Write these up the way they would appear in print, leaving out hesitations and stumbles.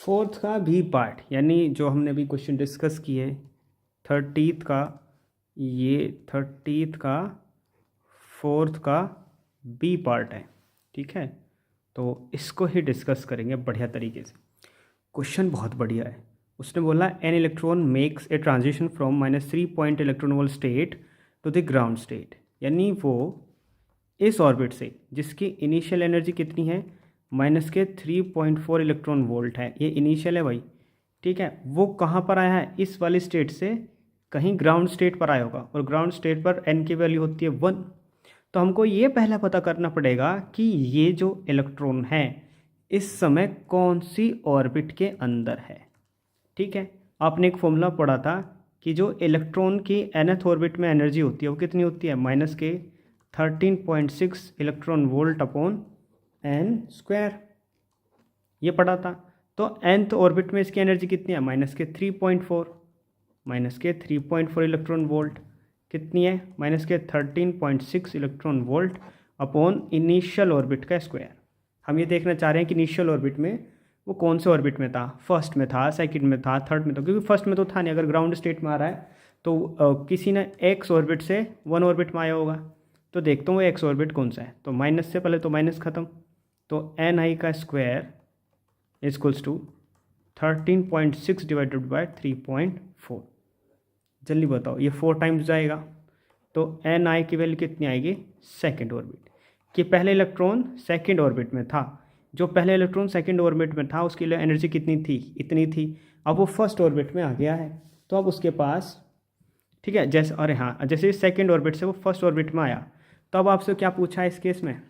Fourth का भी part, यानी जो हमने अभी क्वेश्चन डिस्कस किए 30th का, ये 30th का फोर्थ का बी पार्ट है, ठीक है। तो इसको ही डिस्कस करेंगे बढ़िया तरीके से। क्वेश्चन बहुत बढ़िया है। उसने बोला an electron makes a transition from -3 point electron volt state to the ground state, यानी वो इस ऑर्बिट से जिसकी इनिशियल एनर्जी कितनी है -3.4 इलेक्ट्रॉन वोल्ट है, ये इनिशियल है भाई, ठीक है। वो कहाँ पर आया है, इस वाली स्टेट से कहीं ग्राउंड स्टेट पर आया होगा, और ग्राउंड स्टेट पर एन की वैल्यू होती है 1। तो हमको ये पहले पता करना पड़ेगा कि ये जो इलेक्ट्रॉन है इस समय कौन सी ऑर्बिट के अंदर है, ठीक है। आपने एक फॉर्मूला पढ़ा था कि जो इलेक्ट्रॉन की nth ऑर्बिट में एनर्जी होती है वो कितनी होती है, -13.6 electron volt upon n square, ये पढ़ा था। तो nth ऑर्बिट में इसकी एनर्जी कितनी है, -3.4, -3.4 इलेक्ट्रॉन वोल्ट कितनी है, -13.6 electron volt upon initial orbit का स्क्वायर। हम ये देखना चाह रहे हैं कि इनिशियल ऑर्बिट में वो कौन से ऑर्बिट में था, फर्स्ट में था, सेकंड में था, थर्ड में था, क्योंकि फर्स्ट में तो था नहीं। अगर ग्राउंड स्टेट में आ रहा है तो किसी ने एक्स ऑर्बिट से वन ऑर्बिट में आया होगा। तो देखता हूँ वो एक्स ऑर्बिट कौन सा है, तो माइनस से पहले तो माइनस खत्म, तो एन आई का square equals to 13.6 divided by 3.4। जल्दी बताओ, ये 4 टाइम्स जाएगा, तो एन आई की वैल्यू कितनी आएगी, सेकेंड ऑर्बिट। कि पहले इलेक्ट्रॉन सेकेंड ऑर्बिट में था, जो पहले इलेक्ट्रॉन सेकेंड ऑर्बिट में था उसकी एनर्जी कितनी थी, इतनी थी। अब वो फर्स्ट ऑर्बिट में आ गया है, तो अब उसके पास, ठीक है, जैसे, अरे हाँ, जैसे सेकेंड ऑर्बिट से वो फर्स्ट ऑर्बिट में आया, तो अब आपसे क्या पूछा है इस केस में,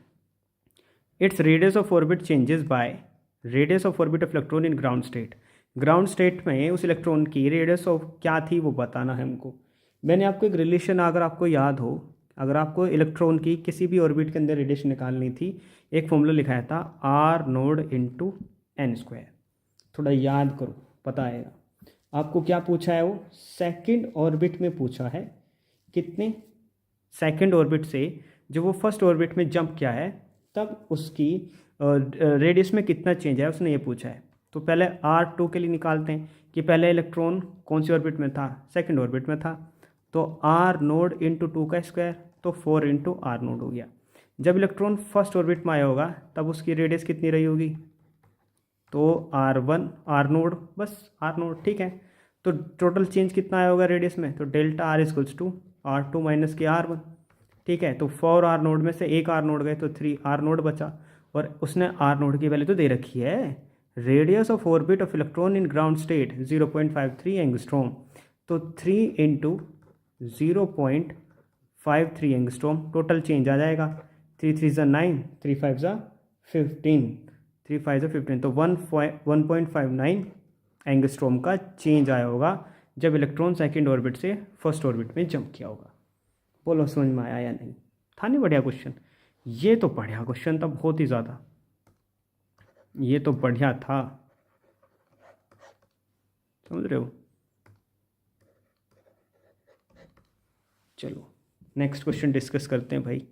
its radius of orbit changes by radius of orbit of electron in ground state. Ground state में उस इलेक्ट्रॉन की रेडियस ऑफ क्या थी वो बताना है हमको। मैंने आपको एक रिलेशन, अगर आपको याद हो, अगर आपको इलेक्ट्रॉन की किसी भी ऑर्बिट के अंदर रेडिएशन निकालनी थी, एक फॉर्मूला लिखाया था r nought into n square. थोड़ा याद करो, पता आएगा। आपको क्या पूछा है, वो सेकंड ऑर्बिट में पूछा है, कितने, सेकंड ऑर्बिट से जो वो फर्स्ट ऑर्बिट में जंप किया है तब उसकी रेडियस में कितना चेंज है उसने ये पूछा है। तो पहले R2 के लिए निकालते हैं कि पहले इलेक्ट्रॉन कौन सी ऑर्बिट में था, सेकंड ऑर्बिट में था, तो R नोड इंटू 2 का स्क्वायर, तो 4 इंटू आर नोड हो गया। जब इलेक्ट्रॉन फर्स्ट ऑर्बिट में आया होगा तब उसकी रेडियस कितनी रही होगी, तो R1 आर नोड, बस आर नोड, ठीक है। तो टोटल चेंज कितना आया होगा रेडियस में, तो delta r equals to R2 minus के R1, ठीक है। तो 4 आर नोड में से एक आर नोड गए तो 3 आर नोड बचा, और उसने आर नोड की वैल्यू तो दे रखी है, radius of orbit of electron in ground state 0.53 angstrom, तो 3 इंटू 0.53 एंगस्ट्रॉम, टोटल चेंज आ जाएगा 3 3 ज़ा 9, 3 5 ज़ा 15, 3 5 ज़ा 15, तो 1.59 एंगस्ट्रॉम का चेंज आया होगा जब इलेक्ट्रॉन सेकेंड ऑर्बिट से फर्स्ट ऑर्बिट में जंप किया होगा। बोलो समझ में आया या नहीं, था नहीं बढ़िया क्वेश्चन, ये तो बढ़िया क्वेश्चन था, बहुत ही ज़्यादा, ये तो बढ़िया था, समझ रहे हो। चलो नेक्स्ट क्वेश्चन डिस्कस करते हैं भाई।